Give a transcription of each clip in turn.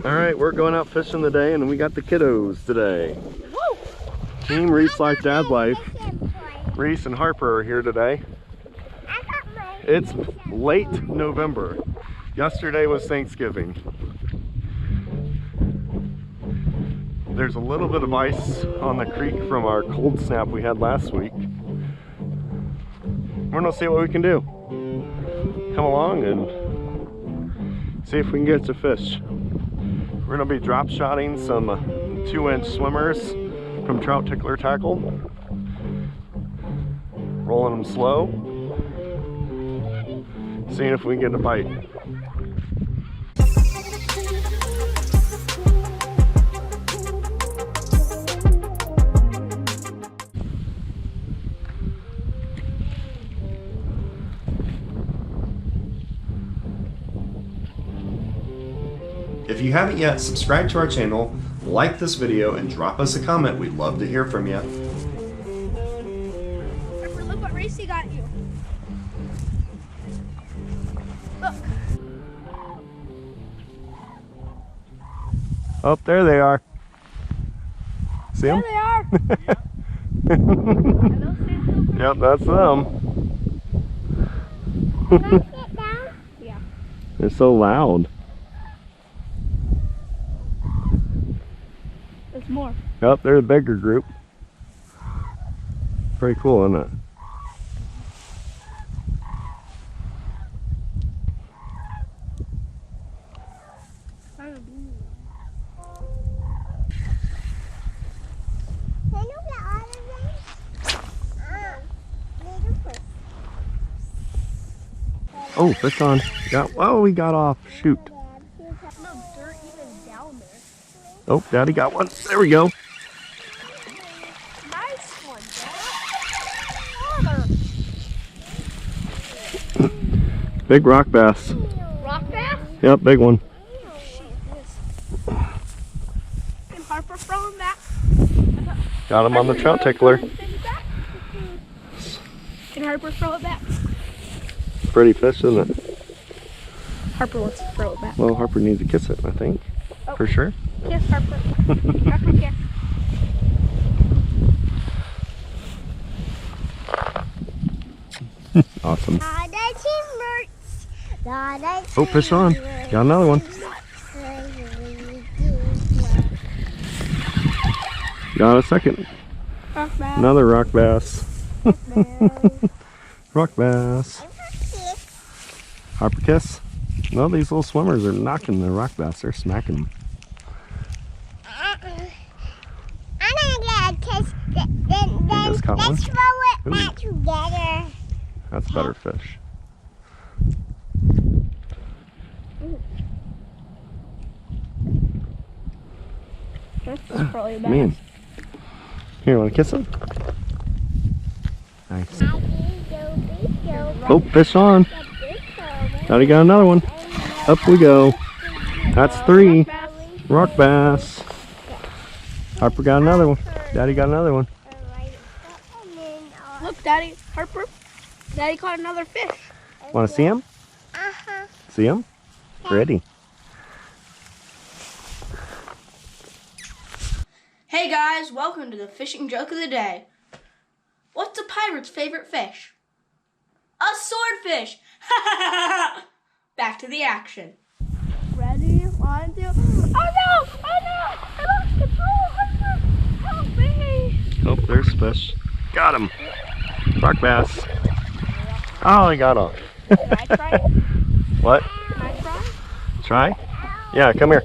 All right, we're going out fishing today, and we got the kiddos today. Woo! Team Reese Life Dad Life. Reese and Harper are here today. It's late November. Yesterday was Thanksgiving. There's a little bit of ice on the creek from our cold snap we had last week. We're gonna see what we can do. Come along and see if we can get to fish. We're gonna be drop shotting some 2-inch swimmers from Trout Tickler Tackle. Rolling them slow. Seeing if we can get a bite. If you haven't yet, subscribe to our channel, like this video, and drop us a comment. We'd love to hear from you. Look what Racy got you. Look. Oh, there they are. See them? There they are. Yep, that's them. Can I sit down? Yeah. They're so loud. There's more. Yep, they're the bigger group. Pretty cool, isn't it? Oh, fish on. Oh, we got off. Shoot. Oh, Daddy got one. There we go. Nice one, Dad. Big rock bass. Rock bass? Yep, big one. Can Harper throw him back? Got him on the trout tickler. Can Harper throw it back? Pretty fish, isn't it? Harper wants to throw it back. Well, Harper needs to kiss it, I think. Oh. For sure. Kiss Harper. Harper, kiss. Awesome. Oh, fish on. Got another one. Got a second. Rock bass. Another rock bass. Rock bass. Harper kiss. No, these little swimmers are knocking the rock bass. They're smacking them. I'm gonna get a kiss. Then just caught let's one? throw it Ooh. back together. That's better fish. This is probably a bass. Man. Here, want to kiss him? Nice. Oh, fish on. Daddy got another one. Up we go. That's 3. Rock bass. Harper got another one. Daddy got another one. Look, Daddy, Harper. Daddy caught another fish. Want to see him? Uh-huh. See him? Ready. Hey guys, welcome to the fishing joke of the day. What's a pirate's favorite fish? A swordfish! Back to the action. Ready? 1, 2. Oh no! Oh no! I lost control! Harper! Help me! Oh, there's fish. Got him. Rock bass. Oh, he got off. Can I try it? What? Can I try? Try? Yeah, come here.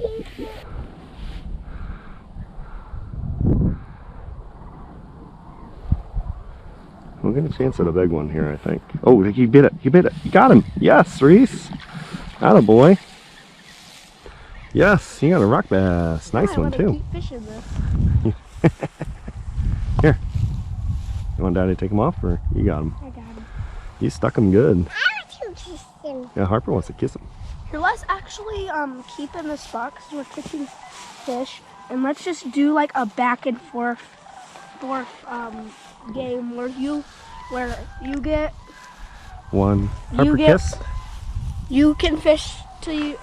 We'll get a chance at a big one here, I think. Oh, he bit it. He bit it. You got him. Yes, Reese. Attaboy. Yes, you got a rock bass. Nice one, too. Keep fishing this. Here. You want Daddy to take him off, or you got him? I got him. You stuck him good. I want to kiss him. Yeah, Harper wants to kiss him. Here, let's actually keep in this spot because we're fishing fish, and let's just do like a back and forth game where you get One. Harper kiss. You can fish till you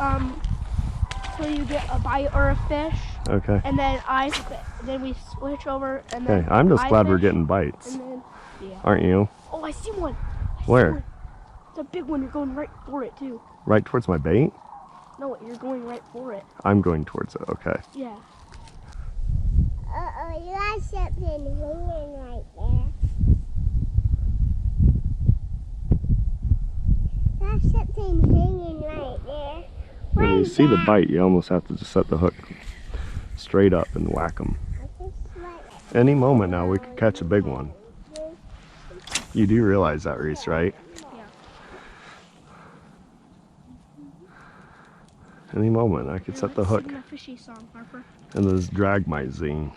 till you get a bite or a fish, Okay. and then we switch over, and then Okay, I'm just glad we're fish, getting bites. and then, yeah. Aren't you? Oh, I see one. Where? It's a big one. You're going right for it too. Right towards my bait? No, you're going right for it. I'm going towards it, okay. Yeah. Uh-oh, you got something hanging right there. There's something hanging right there. When you Where's see the that? bite, you almost have to just set the hook straight up and whack them. Any moment now, we could catch a big one. You do realize that, Reese, right? Yeah. Any moment, I could set the hook Sing a fishy song, Harper. and this drag my zine.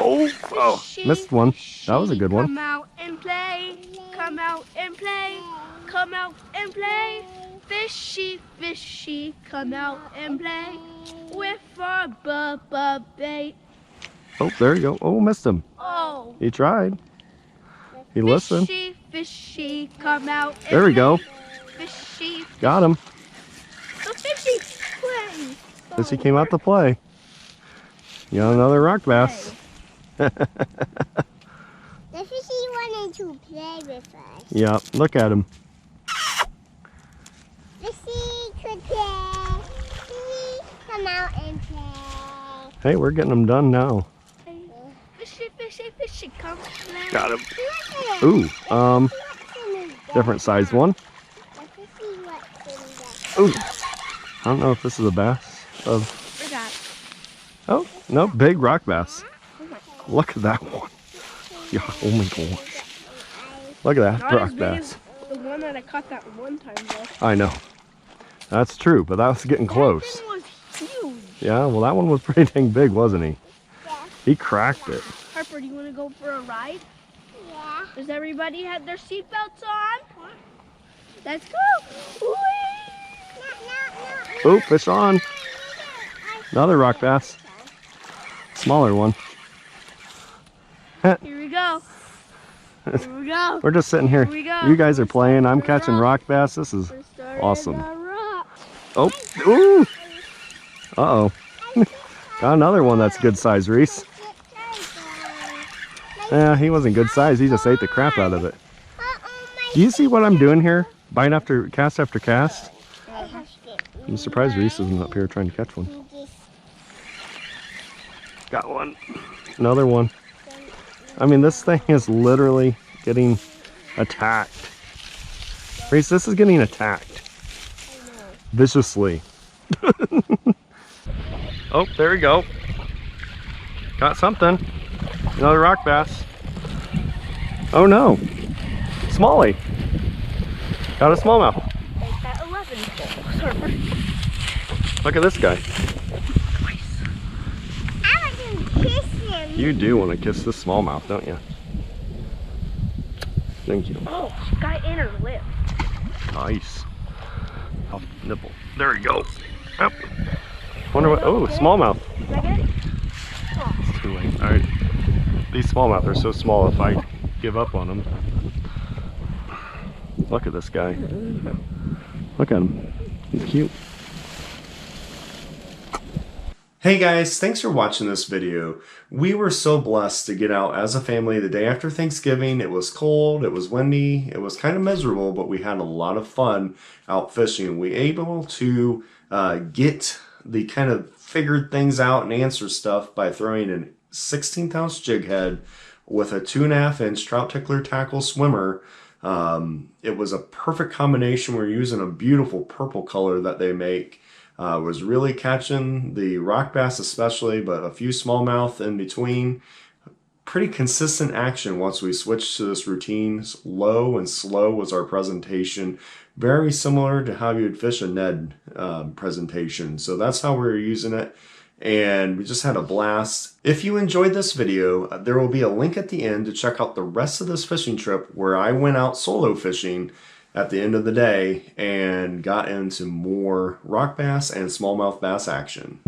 Oh, Fishy, missed one. That was a good one. Come out and play. Come out and play. Come out and play. Fishy, fishy, come out and play with our bubba bait. Oh, there you go. Oh, missed him. Oh. He tried. He listened. Fishy, fishy, come out and There we go. Fishy, Got him. the fishy play. As he came out to play. You got another rock bass. The fishy wanted to play with us. Yeah, look at him. Fishy could play. Fishy, come out and play. Hey, we're getting them done now. Fishy, fishy, fishy, come play. Got him. Look at it. Ooh, different sized one. The fishy wants in Ooh, I don't know if this is a bass. Where's that? Oh, no, big rock bass. Oh my God. Look at that one. Yeah, oh my gosh. Look at that Not rock as big bass. as the one that I caught that one time though. I know. That's true, but that was getting close. That thing was huge. Yeah, well, that one was pretty dang big, wasn't he? Yeah. He cracked it. Harper, do you want to go for a ride? Yeah. Does everybody have their seatbelts on? Let's go. Whee! Oh, fish on. Another rock bass. Smaller one. Here we go. Here we go. We're just sitting here. Here we go. You guys are playing. I'm catching rock bass. This is We're starting awesome. the rock. Oh, ooh. Uh-oh. Got another one that's good size, Reese. Yeah, he wasn't good size. He just ate the crap out of it. Do you see what I'm doing here? Bite after cast after cast? I'm surprised Reese isn't up here trying to catch one. Got one. Another one. I mean, this thing is literally getting attacked. Reese, this is getting attacked. Viciously. Oh, there we go. Got something. Another rock bass. Oh no. Smallie. Got a smallmouth. Make that 11 Harper. Look at this guy. I want to kiss him. You do want to kiss this smallmouth, don't you? Thank you. Oh, she got in her lip. Nice. I'll nibble. There we go. Yep. Wonder what. Oh, smallmouth. Did I get it? It's too late. All right. These smallmouth are so small. If I give up on them. Look at this guy. Look at him. He's cute. Hey guys, thanks for watching this video. We were so blessed to get out as a family the day after Thanksgiving. It was cold, it was windy, it was kind of miserable, but we had a lot of fun out fishing. We were able to get the kind of figured things out and answer stuff by throwing a 16th ounce jig head with a 2.5 inch Trout Tickler Tackle swimmer. It was a perfect combination. We're using a beautiful purple color that they make. Was really catching the rock bass especially, but a few smallmouth in between. Pretty consistent action once we switched to this routine. Low and slow was our presentation. Very similar to how you'd fish a Ned presentation. So that's how we were using it. And we just had a blast. If you enjoyed this video, there will be a link at the end to check out the rest of this fishing trip where I went out solo fishing at the end of the day and got into more rock bass and smallmouth bass action.